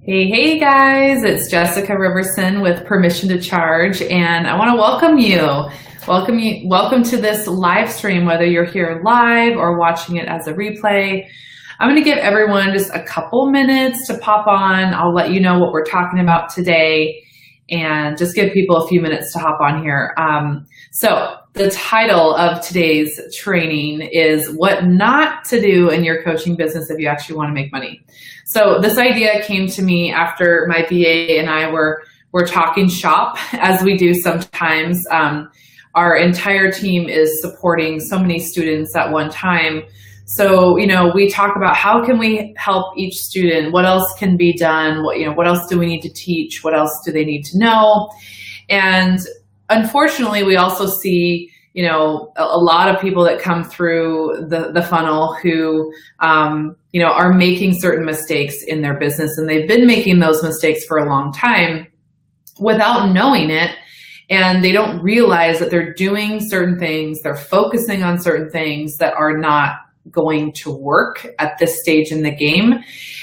Hey guys, it's Jessica Riverson with Permission to Charge, and I want to welcome you. Welcome to this live stream, whether you're here live or watching it as a replay. I'm going to give everyone just a couple minutes to pop on. I'll let you know what we're talking about today and just give people a few minutes to hop on here. So the title of today's training is What Not to Do in Your Coaching Business If You Actually Want to Make Money. So this idea came to me after my VA and I were talking shop, as we do sometimes. Our entire team is supporting so many students at one time. So, we talk about how can we help each student? What else can be done? What else do we need to teach? What else do they need to know? And unfortunately, we also see, a lot of people that come through the funnel who, are making certain mistakes in their business, and they've been making those mistakes for a long time without knowing it. And they don't realize that they're doing certain things, they're focusing on certain things that are not going to work at this stage in the game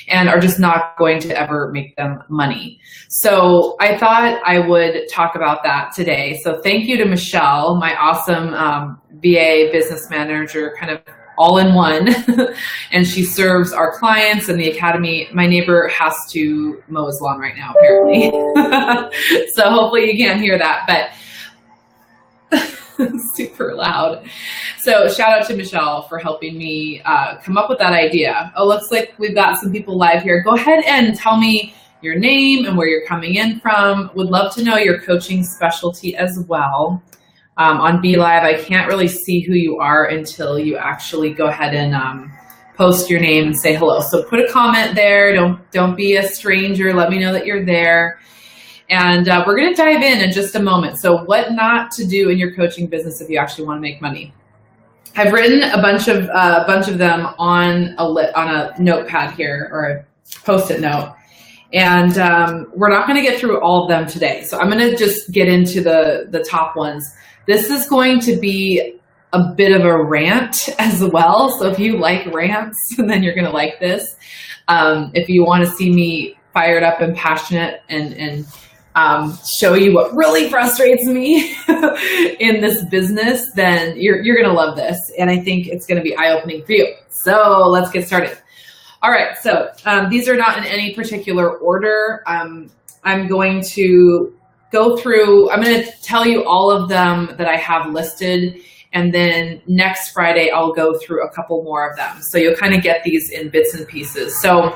and are just not going to ever make them money. So I thought I would talk about that today. So thank you to Michelle, my awesome VA business manager, kind of all in one. And she serves our clients and the academy. My neighbor has to mow his lawn right now, apparently. So hopefully you can't hear that, but super loud. So shout out to Michelle for helping me come up with that idea. Oh, looks like we've got some people live here. Go ahead and tell me your name and where you're coming in from. Would love to know your coaching specialty as well. On Be Live, I can't really see who you are until you actually go ahead and post your name and say hello. So put a comment there. Don't be a stranger. Let me know that you're there. And we're going to dive in just a moment. So what not to do in your coaching business if you actually want to make money. I've written a bunch of them on a notepad here, or a Post-it note. And we're not going to get through all of them today. So I'm going to just get into the top ones. This is going to be a bit of a rant as well. So if you like rants, then you're going to like this. If you want to see me fired up and passionate and show you what really frustrates me in this business, then you're going to love this. And I think it's going to be eye-opening for you. So let's get started. All right. So these are not in any particular order. I'm going to go through, I'm going to tell you all of them that I have listed. And then next Friday, I'll go through a couple more of them. So you'll kind of get these in bits and pieces. So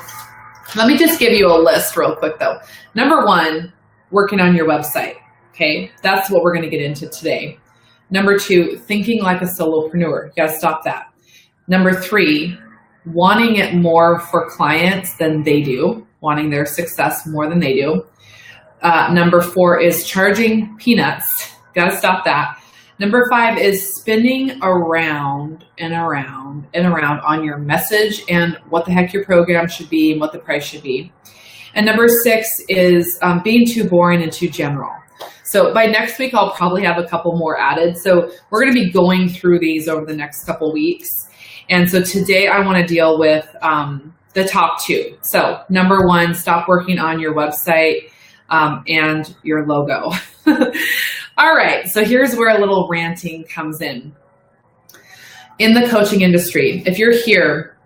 let me just give you a list real quick though. Number one, working on your website. Okay. That's what we're going to get into today. Number two, thinking like a solopreneur. You got to stop that. Number three, wanting it more for clients than they do, wanting their success more than they do. Number four is charging peanuts. Got to stop that. Number five is spinning around and around and around on your message and what the heck your program should be and what the price should be. And number six is being too boring and too general. So by next week, I'll probably have a couple more added. So we're going to be going through these over the next couple weeks. And so today I want to deal with the top two. So number one, stop working on your website and your logo. All right, so here's where a little ranting comes in. In the coaching industry, if you're here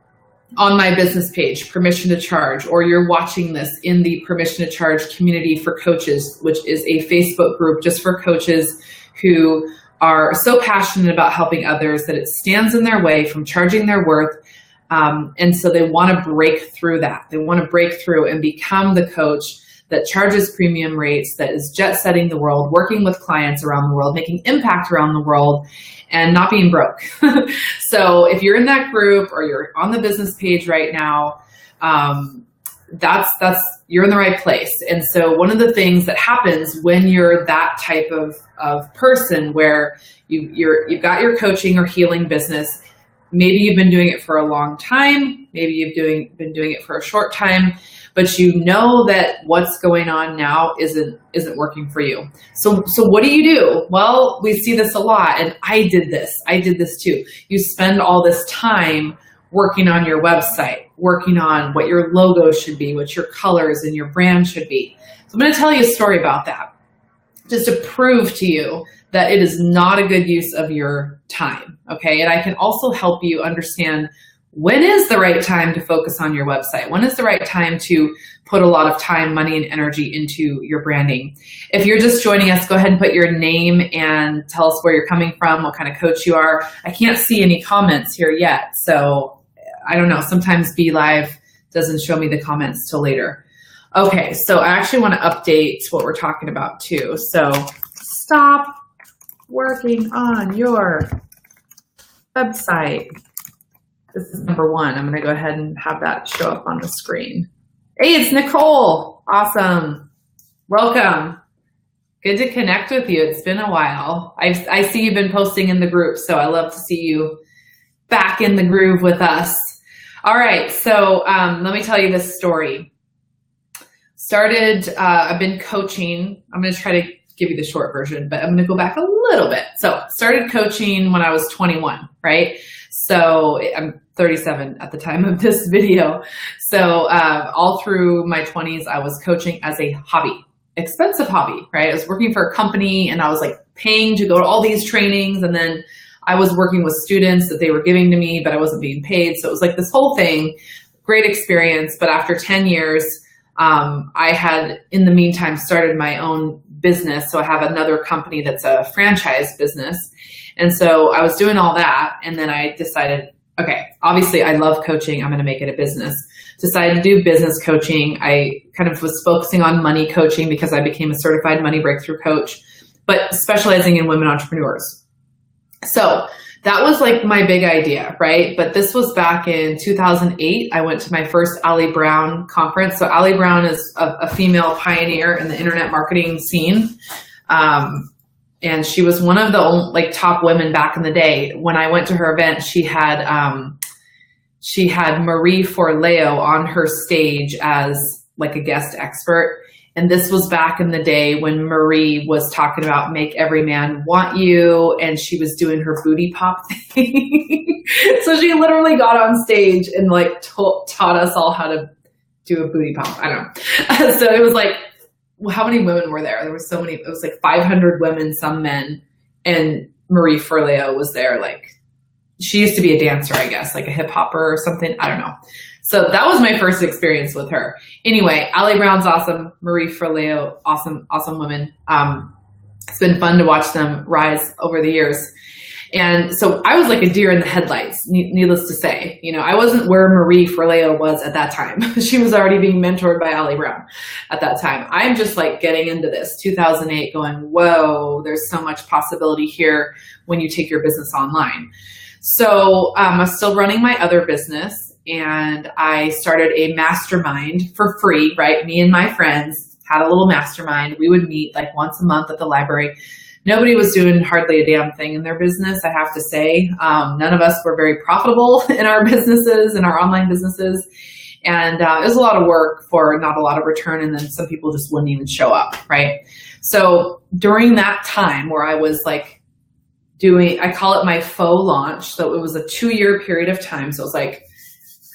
on my business page, Permission to Charge, or you're watching this in the Permission to Charge community for coaches, which is a Facebook group just for coaches who are so passionate about helping others that it stands in their way from charging their worth. And so they want to break through that. They want to break through and become the coach that charges premium rates, that is jet setting the world, working with clients around the world, making impact around the world, and not being broke. So if you're in that group or you're on the business page right now, you're in the right place. And so one of the things that happens when you're that type of person where you've got your coaching or healing business, maybe you've been doing it for a long time, maybe you've been doing it for a short time, but you know that what's going on now isn't working for you. So what do you do? Well, we see this a lot, and I did this too. You spend all this time working on your website. working on what your logo should be, what your colors and your brand should be. So I'm going to tell you a story about that, just to prove to you that it is not a good use of your time. Okay. And I can also help you understand when is the right time to focus on your website? When is the right time to put a lot of time, money, and energy into your branding? If you're just joining us, go ahead and put your name and tell us where you're coming from, what kind of coach you are. I can't see any comments here yet. So I don't know. Sometimes Be Live doesn't show me the comments till later. Okay. So I actually want to update what we're talking about too. So stop working on your website. This is number one. I'm going to go ahead and have that show up on the screen. Hey, it's Nicole. Awesome. Welcome. Good to connect with you. It's been a while. I see you've been posting in the group, so I love to see you back in the groove with us. All right. So let me tell you this story. I've been coaching. I'm going to try to give you the short version, but I'm going to go back a little bit. So started coaching when I was 21, right? So I'm 37 at the time of this video. So all through my 20s, I was coaching as a hobby, expensive hobby, right? I was working for a company and I was like paying to go to all these trainings. And then I was working with students that they were giving to me, but I wasn't being paid. So it was like this whole thing, great experience. But after 10 years, I had in the meantime started my own business. So I have another company that's a franchise business. And so I was doing all that. And then I decided, okay, obviously I love coaching. I'm going to make it a business. Decided to do business coaching. I kind of was focusing on money coaching because I became a certified money breakthrough coach, but specializing in women entrepreneurs. So that was like my big idea, right? But this was back in 2008. I went to my first Ali Brown conference. So Ali Brown is a female pioneer in the internet marketing scene. And she was one of the top women back in the day. When I went to her event, she had Marie Forleo on her stage as like a guest expert. And this was back in the day when Marie was talking about make every man want you, and she was doing her booty pop thing. So she literally got on stage and like taught us all how to do a booty pop. I don't know. So it was like, how many women were there? There were so many. It was like 500 women, some men, and Marie Forleo was there. Like she used to be a dancer, I guess, like a hip hopper or something. I don't know. So that was my first experience with her. Anyway, Ali Brown's awesome. Marie Forleo, awesome, awesome women. It's been fun to watch them rise over the years. And so I was like a deer in the headlights, needless to say. You know, I wasn't where Marie Forleo was at that time. She was already being mentored by Ali Brown at that time. I'm just like getting into this 2008 going, whoa, there's so much possibility here when you take your business online. So I was still running my other business. And I started a mastermind for free, right? Me and my friends had a little mastermind. We would meet like once a month at the library. Nobody was doing hardly a damn thing in their business, I have to say. None of us were very profitable in our businesses, in our online businesses. And it was a lot of work for not a lot of return. And then some people just wouldn't even show up, right? So during that time where I was like I call it my faux launch. So it was a 2-year period of time. So it was like,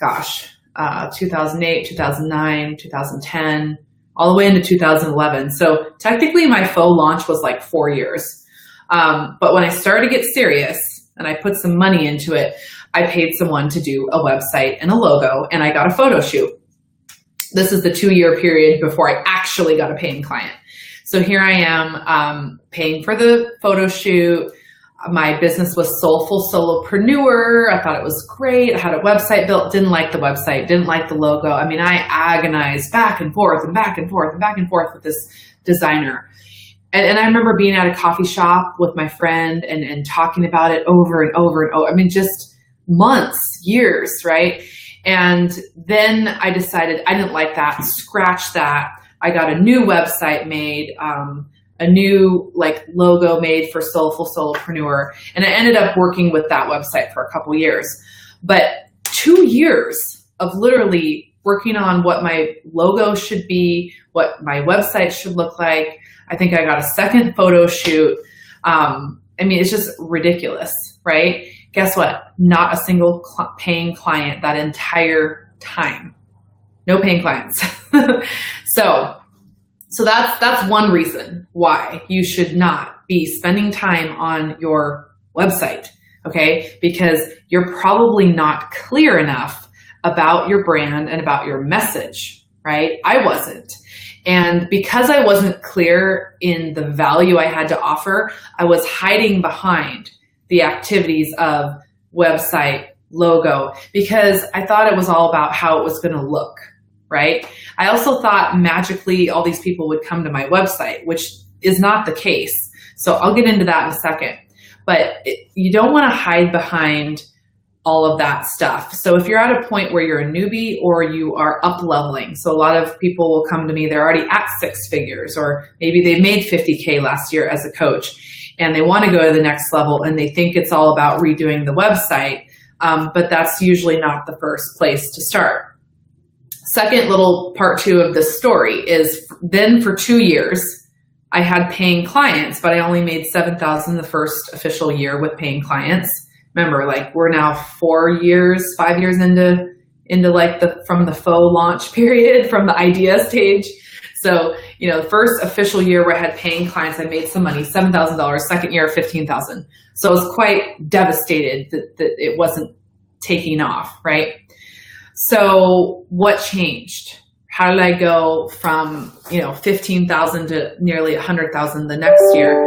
2008, 2009, 2010, all the way into 2011. So technically my faux launch was like 4 years. But when I started to get serious and I put some money into it, I paid someone to do a website and a logo, and I got a photo shoot. This is the 2-year period before I actually got a paying client. So here I am paying for the photo shoot. My business was Soulful Solopreneur. I thought it was great. I had a website built, didn't like the website, didn't like the logo. I mean, I agonized back and forth and back and forth and back and forth with this designer. And I remember being at a coffee shop with my friend and talking about it over and over and over. I mean, just months, years, right? And then I decided I didn't like that, scratch that. I got a new website made, a new like logo made for Soulful Solopreneur. And I ended up working with that website for a couple years. But 2 years of literally working on what my logo should be, what my website should look like. I think I got a second photo shoot. I mean, it's just ridiculous, right? Guess what? Not a single paying client that entire time. No paying clients. So that's one reason why you should not be spending time on your website, okay? Because you're probably not clear enough about your brand and about your message, right? I wasn't. And because I wasn't clear in the value I had to offer, I was hiding behind the activities of website, logo, because I thought it was all about how it was going to look, right? I also thought magically all these people would come to my website, which is not the case. So I'll get into that in a second. But you don't want to hide behind all of that stuff. So if you're at a point where you're a newbie or you are up leveling, so a lot of people will come to me, they're already at 6 figures, or maybe they made 50K last year as a coach and they want to go to the next level and they think it's all about redoing the website. But that's usually not the first place to start. Second little part 2 of this story is then for 2 years, I had paying clients, but I only made $7,000 the first official year with paying clients. Remember, like we're now 5 years into like from the faux launch period, from the idea stage. So, the first official year where I had paying clients, I made some money, $7,000. Second year, $15,000. So I was quite devastated that it wasn't taking off, right? So what changed? How did I go from, 15,000 to nearly 100,000 the next year?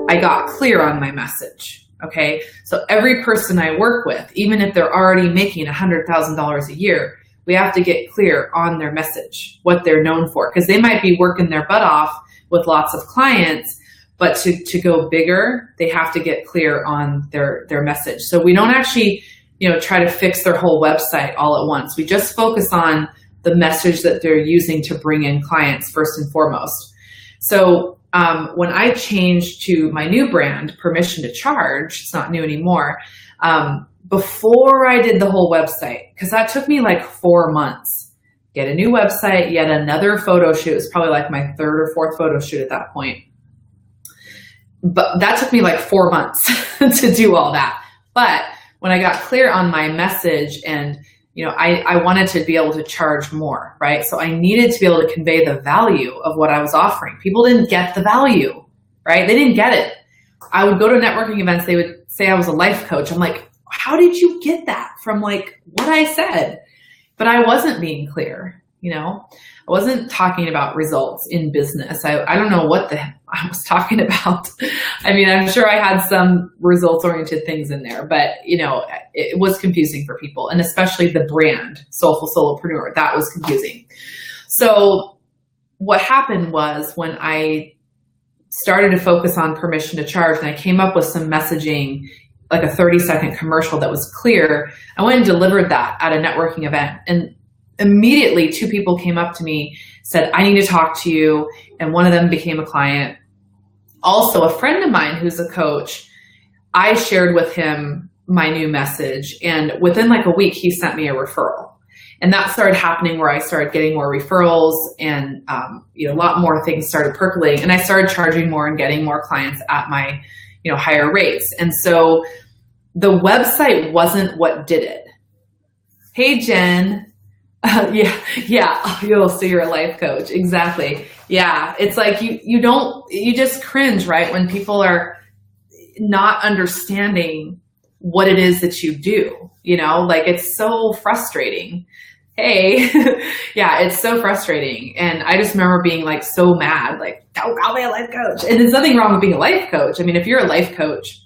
I got clear on my message. Okay. So every person I work with, even if they're already making $100,000 a year, we have to get clear on their message, what they're known for, because they might be working their butt off with lots of clients, but to go bigger, they have to get clear on their message. So we don't actually, try to fix their whole website all at once. We just focus on the message that they're using to bring in clients first and foremost. So when I changed to my new brand, Permission to Charge, it's not new anymore, before I did the whole website, because that took me like 4 months, get a new website, yet another photo shoot. It was probably like my 3rd or 4th photo shoot at that point. But that took me like 4 months to do all that. But when I got clear on my message and, I wanted to be able to charge more, right? So I needed to be able to convey the value of what I was offering. People didn't get the value, right? They didn't get it. I would go to networking events. They would say I was a life coach. I'm like, how did you get that from like what I said? But I wasn't being clear, I wasn't talking about results in business. I don't know what I was talking about. I mean, I'm sure I had some results-oriented things in there, but it was confusing for people, and especially the brand, Soulful Solopreneur, that was confusing. So what happened was when I started to focus on Permission to Charge and I came up with some messaging, like a 30-second commercial that was clear, I went and delivered that at a networking event. And immediately 2 people came up to me, said, I need to talk to you. And one of them became a client. Also, a friend of mine who's a coach, I shared with him my new message. And within like a week, he sent me a referral. And that started happening where I started getting more referrals and, a lot more things started percolating. And I started charging more and getting more clients at my, higher rates. And so the website wasn't what did it. Hey, Jen. Yeah. So you're a life coach. Exactly. Yeah. It's like you just cringe, right? When people are not understanding what it is that you do, like it's so frustrating. Hey, yeah, it's so frustrating. And I just remember being like so mad, like, don't call me a life coach. And there's nothing wrong with being a life coach. I mean, if you're a life coach,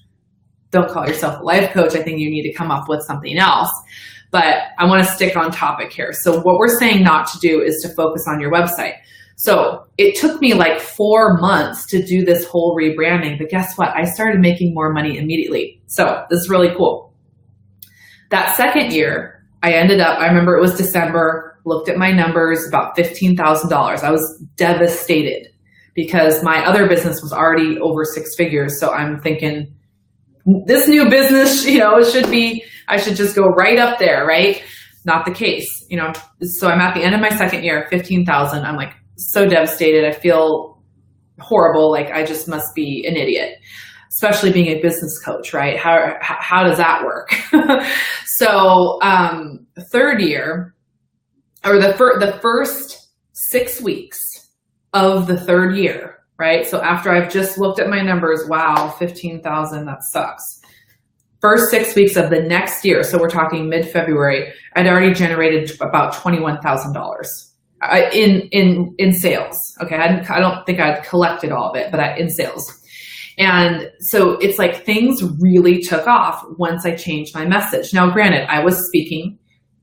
don't call yourself a life coach. I think you need to come up with something else. But I want to stick on topic here. So what we're saying not to do is to focus on your website. So it took me like 4 months to do this whole rebranding, but guess what? I started making more money immediately. So this is really cool. That second year, I remember it was December, looked at my numbers, about $15,000. I was devastated because my other business was already over 6 figures. So I'm thinking, this new business, I should just go right up there, right? Not the case, So I'm at the end of my second year, 15,000. I'm like so devastated. I feel horrible. Like I just must be an idiot, especially being a business coach, right? How does that work? So, third year, or the first 6 weeks of the third year, right? So after I've just looked at my numbers, wow, 15,000, that sucks. First 6 weeks of the next year, so we're talking mid-February, I'd already generated about $21,000 in sales. Okay, I don't think I'd collected all of it, but in sales. And so it's like things really took off once I changed my message. Now, granted, I was speaking,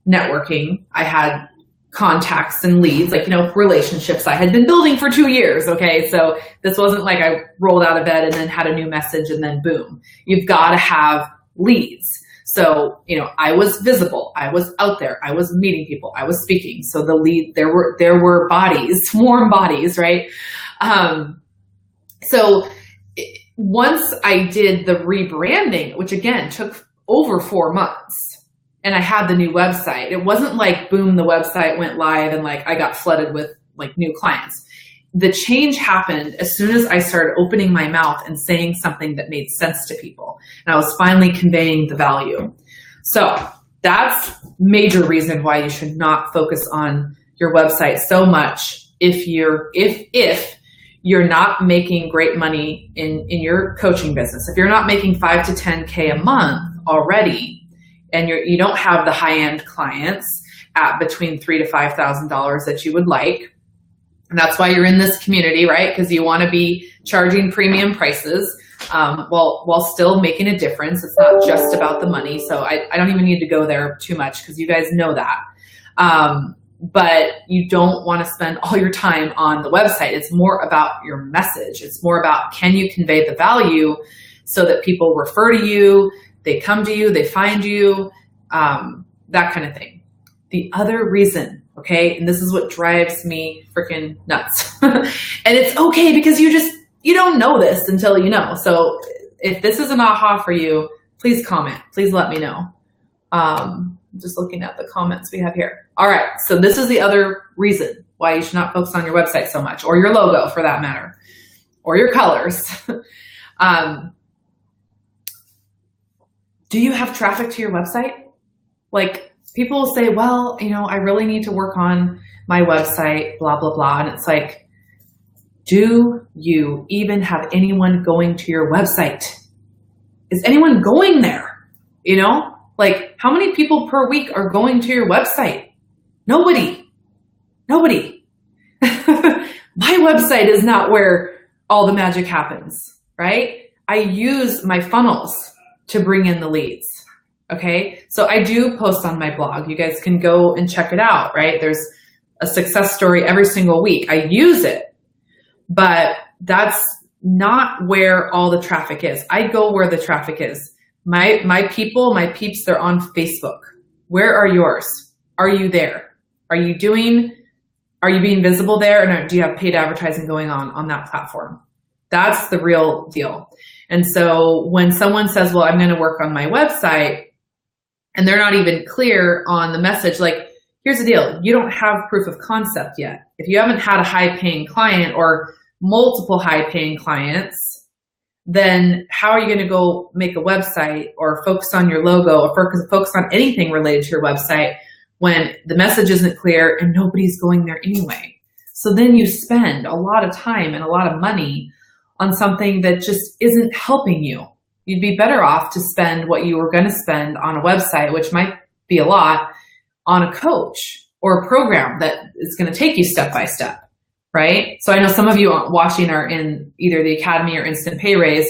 networking, I had contacts and leads, like, relationships I had been building for 2 years. Okay. So this wasn't like I rolled out of bed and then had a new message and then boom. You've got to have leads. So, I was visible, I was out there, I was meeting people, I was speaking. So there were bodies, warm bodies, right? So once I did the rebranding, which again took over 4 months, and I had the new website, it wasn't like, boom, the website went live and like I got flooded with like new clients. The change happened as soon as I started opening my mouth and saying something that made sense to people. And I was finally conveying the value. So that's major reason why you should not focus on your website so much if you're not making great money in your coaching business. If you're not making 5 to 10K a month already, and you don't have the high-end clients at between $3,000 to $5,000 that you would like. And that's why you're in this community, right? Because you want to be charging premium prices while still making a difference. It's not just about the money. So I don't even need to go there too much because you guys know that. But you don't want to spend all your time on the website. It's more about your message. It's more about, can you convey the value so that people refer to you, they come to you, they find you, that kind of thing. The other reason, okay, and this is what drives me freaking nuts. And it's okay because you don't know this until you know. So if this is an aha for you, please comment. Please let me know. Just looking at the comments we have here. All right, so this is the other reason why you should not focus on your website so much, or your logo for that matter, or your colors. Do you have traffic to your website? Like, people will say, well, I really need to work on my website, blah, blah, blah. And it's like, do you even have anyone going to your website? Is anyone going there? Like, how many people per week are going to your website? Nobody. My website is not where all the magic happens, right? I use my funnels to bring in the leads. Okay. So I do post on my blog. You guys can go and check it out, right? There's a success story every single week. I use it, but that's not where all the traffic is. I go where the traffic is. My peeps, they're on Facebook. Where are yours? Are you there? Are you being visible there? And do you have paid advertising going on that platform? That's the real deal. And so when someone says, well, I'm going to work on my website, and they're not even clear on the message, like, here's the deal. You don't have proof of concept yet. If you haven't had a high-paying client or multiple high-paying clients, then how are you going to go make a website or focus on your logo or focus on anything related to your website when the message isn't clear and nobody's going there anyway? So then you spend a lot of time and a lot of money on something that just isn't helping you. You'd be better off to spend what you were going to spend on a website, which might be a lot, on a coach or a program that is going to take you step by step, right? So I know some of you watching are in either the Academy or Instant Pay Raise.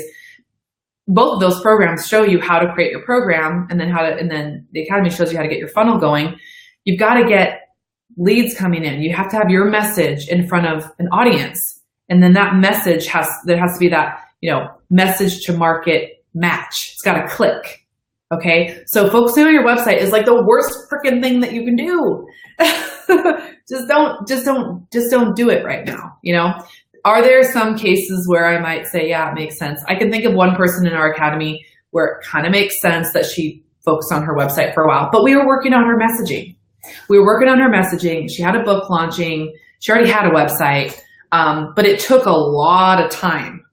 Both of those programs show you how to create your program, and then the Academy shows you how to get your funnel going. You've got to get leads coming in. You have to have your message in front of an audience. And then that message has to be that, message to market match. It's got to click. Okay. So focusing on your website is like the worst freaking thing that you can do. just don't do it right now. Are there some cases where I might say, yeah, it makes sense? I can think of one person in our academy where it kind of makes sense that she focused on her website for a while, but we were working on her messaging. She had a book launching. She already had a website. But it took a lot of time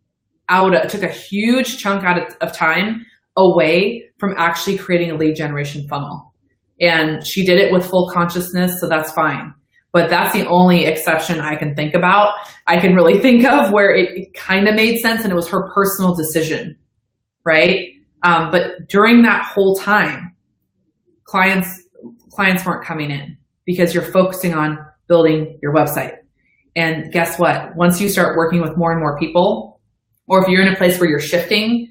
it took a huge chunk of time away from actually creating a lead generation funnel. And she did it with full consciousness, so that's fine. But that's the only exception I can think about. I can really think of where it kind of made sense and it was her personal decision, right? But during that whole time, clients weren't coming in because you're focusing on building your website. And guess what? Once you start working with more and more people, or if you're in a place where you're shifting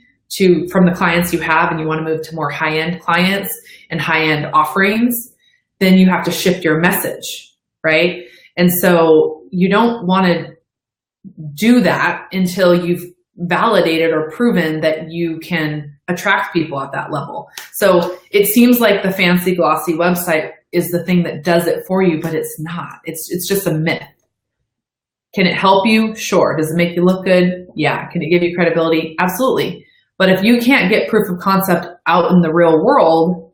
from the clients you have and you want to move to more high-end clients and high-end offerings, then you have to shift your message, right? And so you don't want to do that until you've validated or proven that you can attract people at that level. So it seems like the fancy glossy website is the thing that does it for you, but it's not. It's just a myth. Can it help you? Sure. Does it make you look good? Yeah. Can it give you credibility? Absolutely. But if you can't get proof of concept out in the real world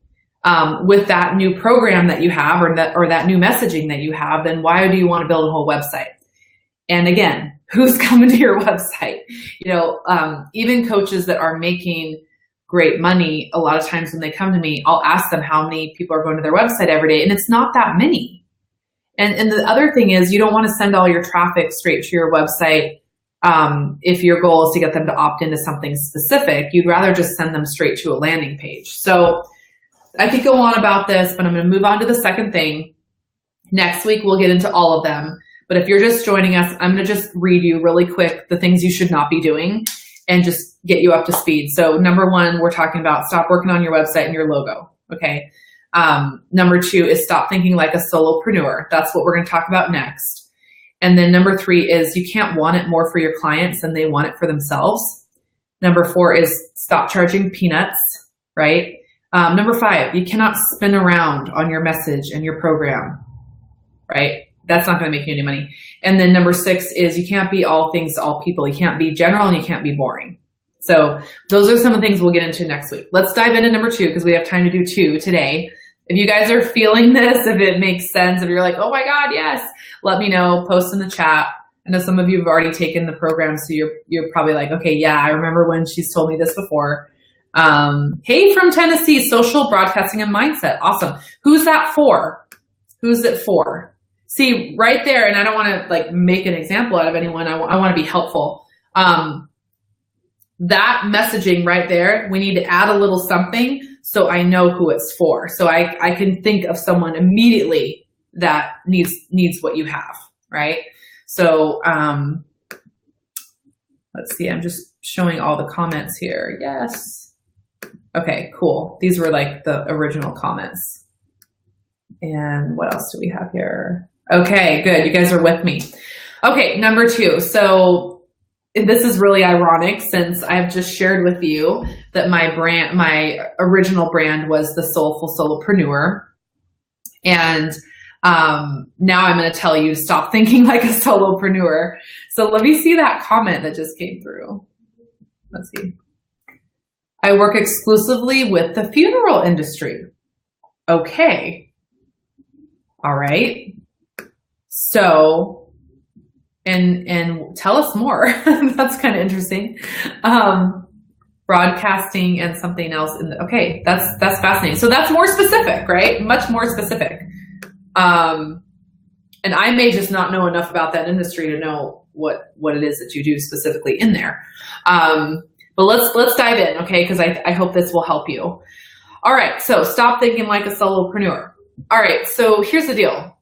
with that new program that you have or that new messaging that you have, then why do you want to build a whole website? And again, who's coming to your website? Even coaches that are making great money, a lot of times when they come to me, I'll ask them how many people are going to their website every day, and it's not that many. And the other thing is, you don't want to send all your traffic straight to your website if your goal is to get them to opt into something specific. You'd rather just send them straight to a landing page. So I could go on about this, but I'm going to move on to the second thing. Next week, we'll get into all of them. But if you're just joining us, I'm going to just read you really quick the things you should not be doing and just get you up to speed. So number one, we're talking about stop working on your website and your logo. Okay. Number two is stop thinking like a solopreneur. That's what we're going to talk about next. And then number three is you can't want it more for your clients than they want it for themselves. Number four is stop charging peanuts, right? Number five, you cannot spin around on your message and your program, right? That's not going to make you any money. And then number six is you can't be all things to all people. You can't be general and you can't be boring. So those are some of the things we'll get into next week. Let's dive into number two because we have time to do two today. If you guys are feeling this, if it makes sense, if you're like, oh my God, yes, let me know, post in the chat. I know some of you have already taken the program, so you're probably like, okay, yeah, I remember when she's told me this before. Hey, from Tennessee, social broadcasting and mindset. Awesome. Who's that for? Who's it for? See, right there, and I don't want to make an example out of anyone. I want to be helpful. That messaging right there, we need to add a little something so I know who it's for. So I can think of someone immediately that needs what you have, right? So let's see, I'm just showing all the comments here. Yes. Okay, cool. These were like the original comments. And what else do we have here? Okay, good. You guys are with me. Okay, number two. So this is really ironic since I've just shared with you that my original brand was the Soulful Solopreneur. And now I'm going to tell you, stop thinking like a solopreneur. So let me see that comment that just came through. Let's see. I work exclusively with the funeral industry. Okay. All right. So, and tell us more. That's kind of interesting. Broadcasting and something else okay, that's fascinating. So that's more specific, right? Much more specific. And I may just not know enough about that industry to know what it is that you do specifically in there. But let's dive in, okay? Because I hope this will help you. All right, so stop thinking like a solopreneur. All right, so here's the deal.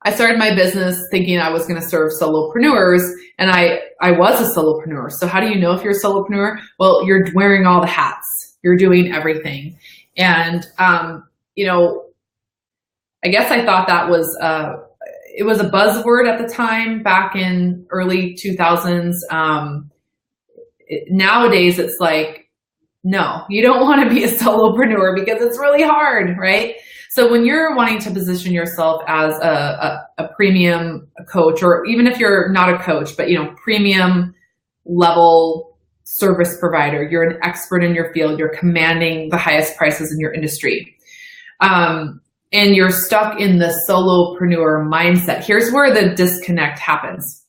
I started my business thinking I was going to serve solopreneurs, and I was a solopreneur. So how do you know if you're a solopreneur? Well, you're wearing all the hats. You're doing everything. And, I guess I thought that was, it was a buzzword at the time back in early 2000s. Nowadays, it's like, no, you don't want to be a solopreneur because it's really hard, right? So when you're wanting to position yourself as a premium coach, or even if you're not a coach, but premium level service provider, you're an expert in your field, you're commanding the highest prices in your industry, and you're stuck in the solopreneur mindset. Here's where the disconnect happens.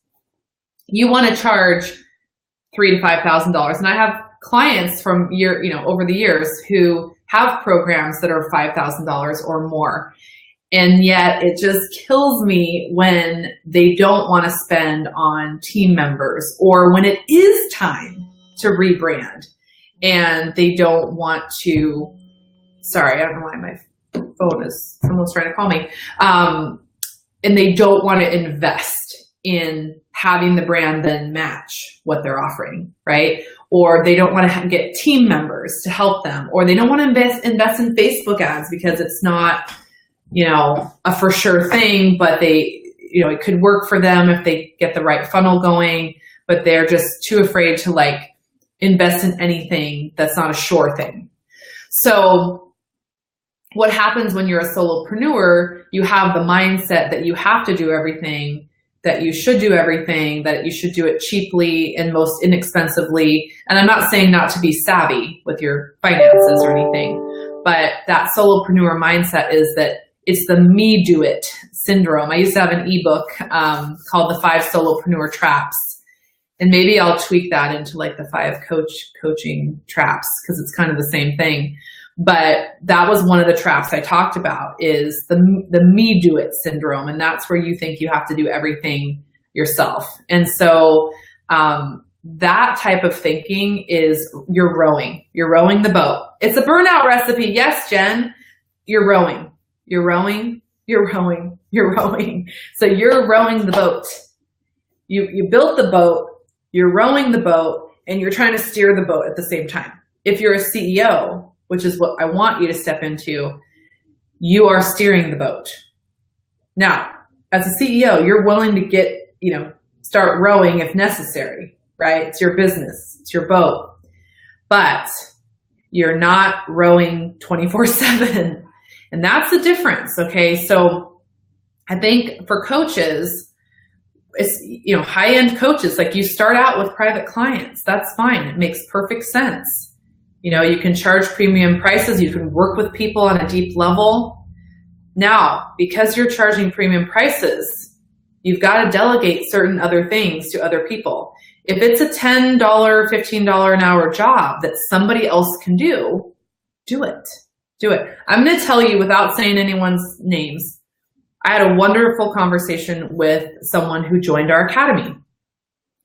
You want to charge $3,000 to $5,000, and I have clients from over the years who have programs that are $5,000 or more. And yet it just kills me when they don't want to spend on team members, or when it is time to rebrand and they don't want to, sorry, I don't know why my phone is, someone's trying to call me. And they don't want to invest in having the brand then match what they're offering, right? Or they don't want to get team members to help them, or they don't want to invest in Facebook ads because it's not, a for sure thing, but they, it could work for them if they get the right funnel going, but they're just too afraid to like invest in anything that's not a sure thing. So what happens when you're a solopreneur, you have the mindset that you have to do everything, that you should do everything, that you should do it cheaply and most inexpensively. And I'm not saying not to be savvy with your finances or anything, but that solopreneur mindset is that it's the me do it syndrome. I used to have an ebook called The 5 Solopreneur Traps. And maybe I'll tweak that into like the 5 coaching traps, because it's kind of the same thing. But that was one of the traps I talked about, is the me do it syndrome. And that's where you think you have to do everything yourself. And so that type of thinking is you're rowing the boat. It's a burnout recipe. Yes, Jen, you're rowing. You're rowing. So you're rowing the boat. You built the boat, you're rowing the boat, and you're trying to steer the boat at the same time. If you're a CEO, which is what I want you to step into, you are steering the boat. Now, as a CEO, you're willing to get, start rowing if necessary, right? It's your business, it's your boat, but you're not rowing 24/7. And that's the difference. Okay. So I think for coaches, it's, high-end coaches, like you start out with private clients. That's fine. It makes perfect sense. You can charge premium prices. You can work with people on a deep level. Now, because you're charging premium prices, you've got to delegate certain other things to other people. If it's a $10, $15 an hour job that somebody else can do, do it. Do it. I'm going to tell you, without saying anyone's names, I had a wonderful conversation with someone who joined our academy.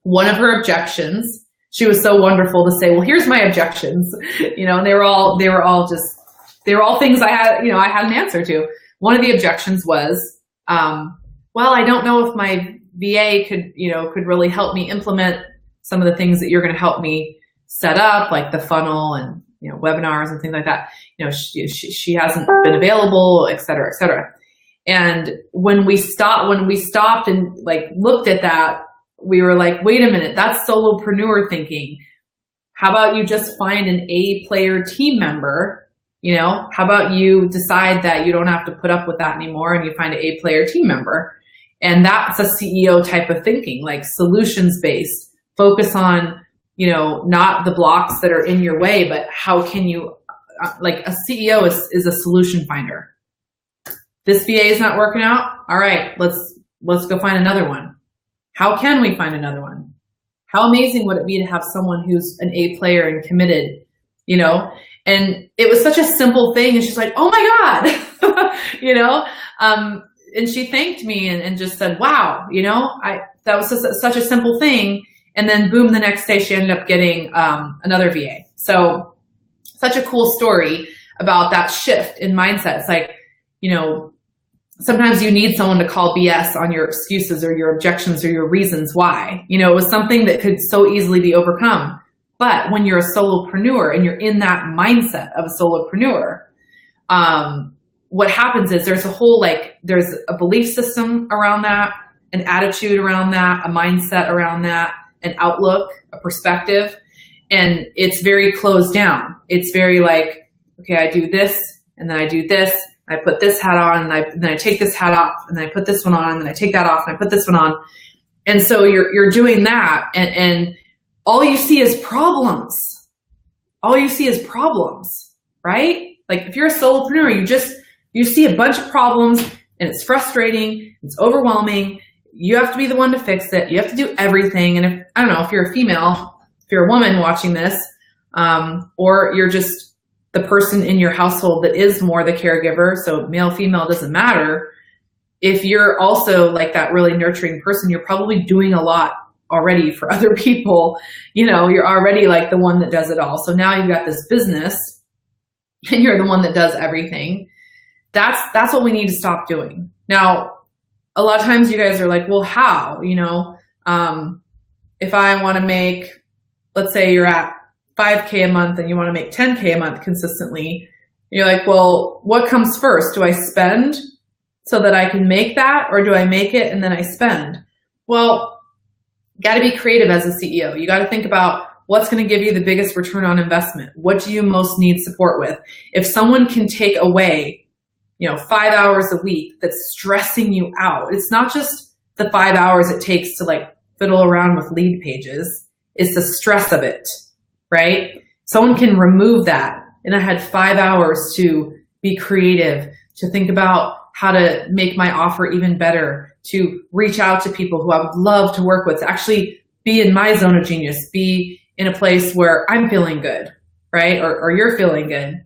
One of her objections, she was so wonderful to say, well, here's my objections, and they were all things I had an answer to. One of the objections was, well, I don't know if my VA could really help me implement some of the things that you're going to help me set up, like the funnel and, webinars and things like that. She hasn't been available, et cetera, et cetera. And when we stopped and like looked at that, we were like, wait a minute, that's solopreneur thinking. How about you just find an A player team member? How about you decide that you don't have to put up with that anymore and you find an A player team member? And that's a CEO type of thinking, like solutions based, focus on, not the blocks that are in your way, but how can you, like a CEO is a solution finder. This VA is not working out. All right, let's go find another one. How can we find another one? How amazing would it be to have someone who's an A player and committed, And it was such a simple thing. And she's like, oh my God, and she thanked me and just said, wow, that was such a simple thing. And then boom, the next day she ended up getting another VA. So such a cool story about that shift in mindset. It's like, sometimes you need someone to call BS on your excuses or your objections or your reasons why. It was something that could so easily be overcome. But when you're a solopreneur and you're in that mindset of a solopreneur, what happens is there's a belief system around that, an attitude around that, a mindset around that, an outlook, a perspective, and it's very closed down. It's very like, okay, I do this and then I do this. I put this hat on and then I take this hat off and then I put this one on and then I take that off and I put this one on. And so you're doing that and all you see is problems. All you see is problems, right? Like if you're a solopreneur, you see a bunch of problems and it's frustrating, it's overwhelming. You have to be the one to fix it. You have to do everything. And if you're a female, if you're a woman watching this, or you're just the person in your household that is more the caregiver, so male, female, doesn't matter. If you're also like that really nurturing person, you're probably doing a lot already for other people. You know, you're already like the one that does it all. So now you've got this business and you're the one that does everything. That's what we need to stop doing. Now, a lot of times you guys are like, well, how? You know, if I want to make, let's say you're at $5K a month and you want to make $10K a month consistently, you're like, well, what comes first? Do I spend so that I can make that, or do I make it and then I spend? Well, you got to be creative as a CEO. You got to think about what's going to give you the biggest return on investment. What do you most need support with? If someone can take away, you know, 5 hours a week that's stressing you out, it's not just the 5 hours it takes to like fiddle around with lead pages. It's the stress of it, right? Someone can remove that. And I had 5 hours to be creative, to think about how to make my offer even better, to reach out to people who I would love to work with, to actually be in my zone of genius, be in a place where I'm feeling good, right? Or you're feeling good.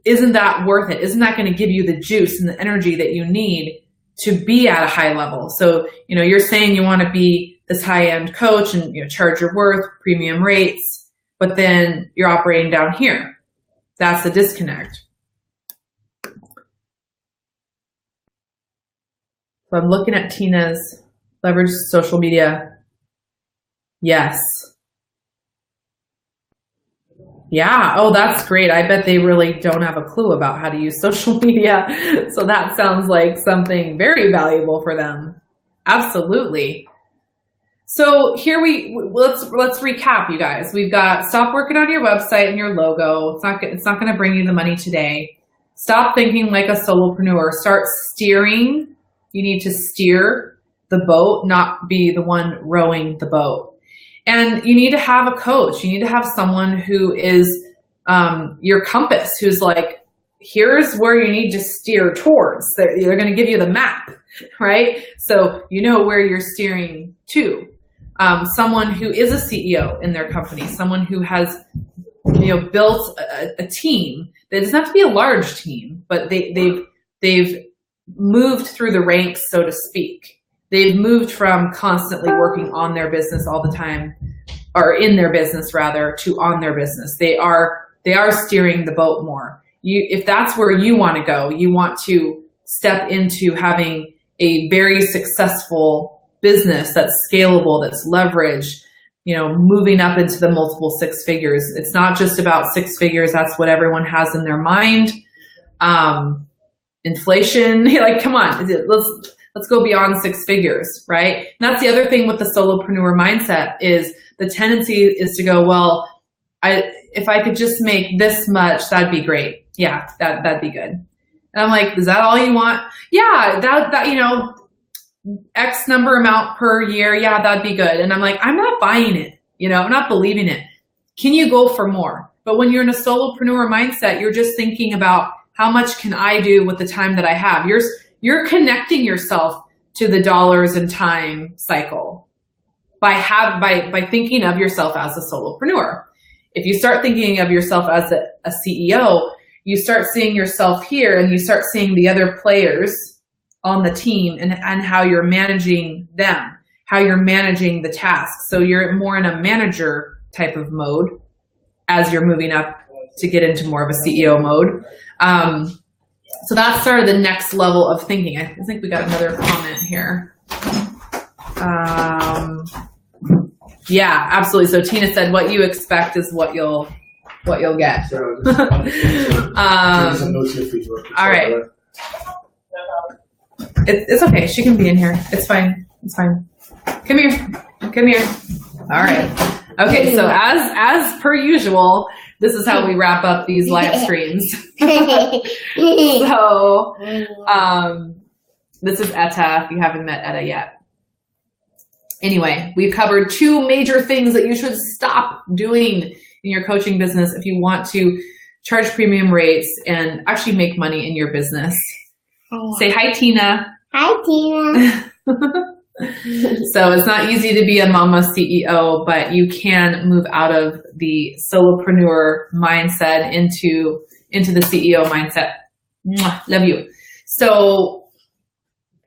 Isn't that worth it? Isn't that going to give you the juice and the energy that you need to be at a high level? So, you know, you're saying you want to be this high-end coach and, you know, charge your worth, premium rates, but then you're operating down here. That's the disconnect. So I'm looking at Tina's leverage social media. Yes. Yeah. Oh, that's great. I bet they really don't have a clue about how to use social media. So that sounds like something very valuable for them. Absolutely. So here let's recap, you guys. We've got stop working on your website and your logo. It's not going to bring you the money today. Stop thinking like a solopreneur. Start steering. You need to steer the boat, not be the one rowing the boat. And you need to have a coach. You need to have someone who is your compass, who's like, here's where you need to steer towards. They're going to give you the map, right? So you know where you're steering to. Someone who is a CEO in their company, someone who has, you know, built a team. That doesn't have to be a large team, but they've moved through the ranks, so to speak. They've moved from constantly working on their business all the time, or in their business rather, to on their business. They are steering the boat more. If that's where you want to go, you want to step into having a very successful business that's scalable, that's leveraged, you know, moving up into the multiple six figures. It's not just about six figures. That's what everyone has in their mind. Inflation, like, come on, let's go beyond six figures, right? And that's the other thing with the solopreneur mindset, is the tendency is to go, well, if I could just make this much, that'd be great. Yeah, that'd be good. And I'm like, is that all you want? Yeah, that you know, X number amount per year. Yeah, that'd be good. And I'm like, I'm not buying it. You know, I'm not believing it. Can you go for more? But when you're in a solopreneur mindset, you're just thinking about, how much can I do with the time that I have? You're connecting yourself to the dollars and time cycle by thinking of yourself as a solopreneur. If you start thinking of yourself as a CEO, you start seeing yourself here, and you start seeing the other players on the team and how you're managing them, how you're managing the tasks. So you're more in a manager type of mode as you're moving up to get into more of a CEO mode. So that's sort of the next level of thinking. I think we got another comment here. Yeah, absolutely. So Tina said, what you expect is what you'll get. All right. It's okay. She can be in here. It's fine. It's fine. Come here. All right. Okay. So as per usual, this is how we wrap up these live streams. So, this is Etta, if you haven't met Etta yet. Anyway, we've covered two major things that you should stop doing in your coaching business if you want to charge premium rates and actually make money in your business. Say hi, Tina. Hi, Tina. So it's not easy to be a mama CEO, but you can move out of the solopreneur mindset into the CEO mindset. Mwah, love you. So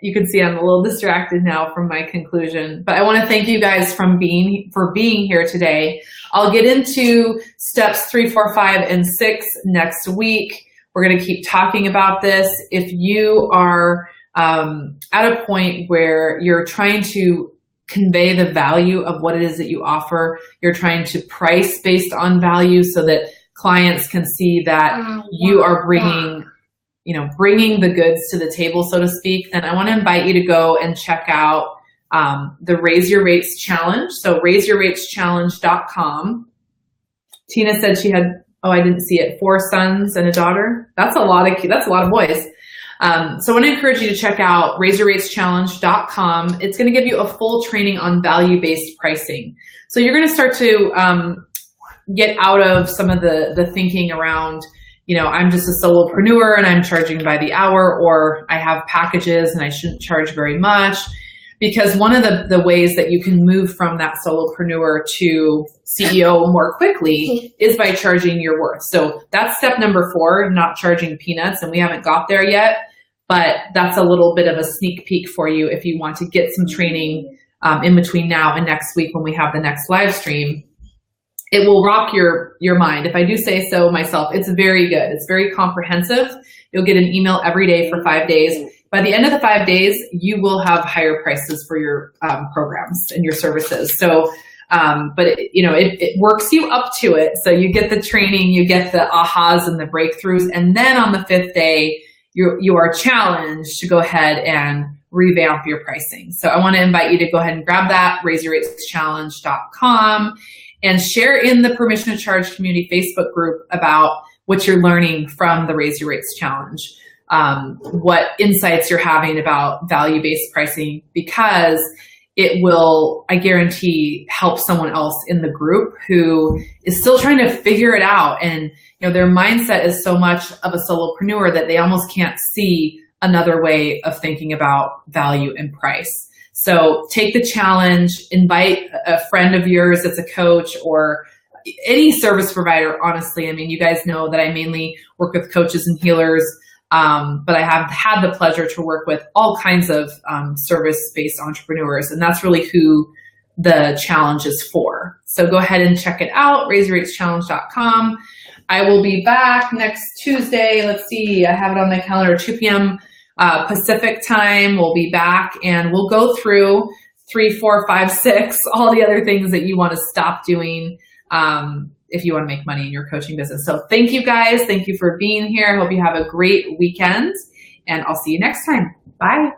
you can see I'm a little distracted now from my conclusion, but I want to thank you guys for being here today. I'll get into steps 3, 4, 5, and 6 next week. We're going to keep talking about this. If you are at a point where you're trying to convey the value of what it is that you offer, you're trying to price based on value so that clients can see that you are bringing the goods to the table, so to speak, then I want to invite you to go and check out the Raise Your Rates Challenge. So raiseyourrateschallenge.com. Tina said she had, I didn't see it, 4 sons and a daughter. That's a lot of boys. So I want to encourage you to check out raiseyourrateschallenge.com. It's going to give you a full training on value-based pricing. So you're going to start to get out of some of the thinking around, I'm just a solopreneur and I'm charging by the hour, or I have packages and I shouldn't charge very much. Because one of the ways that you can move from that solopreneur to CEO more quickly is by charging your worth. So that's step number 4, not charging peanuts, and we haven't got there yet, but that's a little bit of a sneak peek for you if you want to get some training in between now and next week when we have the next live stream. It will rock your mind. If I do say so myself, it's very good. It's very comprehensive. You'll get an email every day for 5 days. By the end of the 5 days, you will have higher prices for your programs and your services. So, but it works you up to it. So you get the training, you get the ahas and the breakthroughs. And then on the 5th day, you are challenged to go ahead and revamp your pricing. So I want to invite you to go ahead and grab that, raiseyourrateschallenge.com, and share in the Permission to Charge community Facebook group about what you're learning from the Raise Your Rates Challenge, what insights you're having about value-based pricing, because it will, I guarantee, help someone else in the group who is still trying to figure it out. And their mindset is so much of a solopreneur that they almost can't see another way of thinking about value and price. So take the challenge, invite a friend of yours that's a coach or any service provider, honestly. I mean, you guys know that I mainly work with coaches and healers, but I have had the pleasure to work with all kinds of service-based entrepreneurs, and that's really who the challenge is for. So go ahead and check it out, raiseyourrateschallenge.com. I will be back next Tuesday. Let's see, I have it on my calendar, 2 p.m. Pacific time. We'll be back and we'll go through 3, 4, 5, 6, all the other things that you want to stop doing if you want to make money in your coaching business. So thank you guys. Thank you for being here. I hope you have a great weekend, and I'll see you next time. Bye.